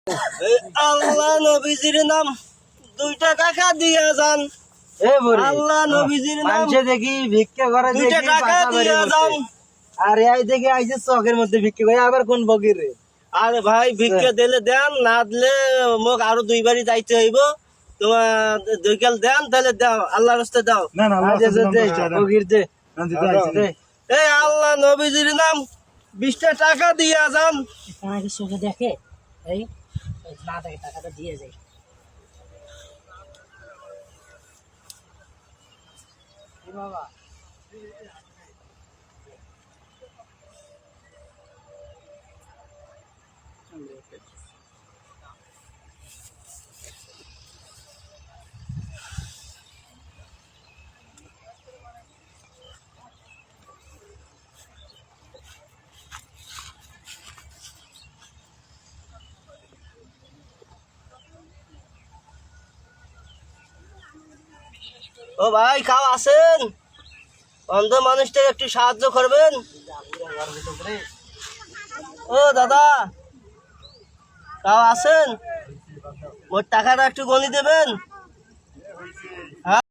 আল্লাহ নবীজির নাম 2 টাকা দিয়া যান। আল্লাহ নবীজির নাম মানুষে দেখি ভিক্ষা করে 2 টাকা দিয়া যান। আর এই দেখি আইছে চকের মধ্যে ভিক্ষা করে আবার কোন বগির রে। আরে ভাই ভিক্ষা দিলে দেন, না দিলে মোক আরো 2 বাড়ি যাইতে হইব। তোমার 2 কাল দেন, তাহলে দাও, আল্লাহর রাস্তায় দাও। না না আল্লাহ আচ্ছা, দে, বগির দে। দে। এই আল্লাহ নবীজির নাম 20 টাকা দিয়া যান। ওনাকে চোখে দেখে এই না দেখে টাকাটা দিয়ে যায়। বাবা ও ভাই, খাও আছেন? অন্ধ মানুষটাকে একটু সাহায্য করবেন? ও দাদা, খাও আছেন? ওর টাকাটা একটু গনি দেবেন।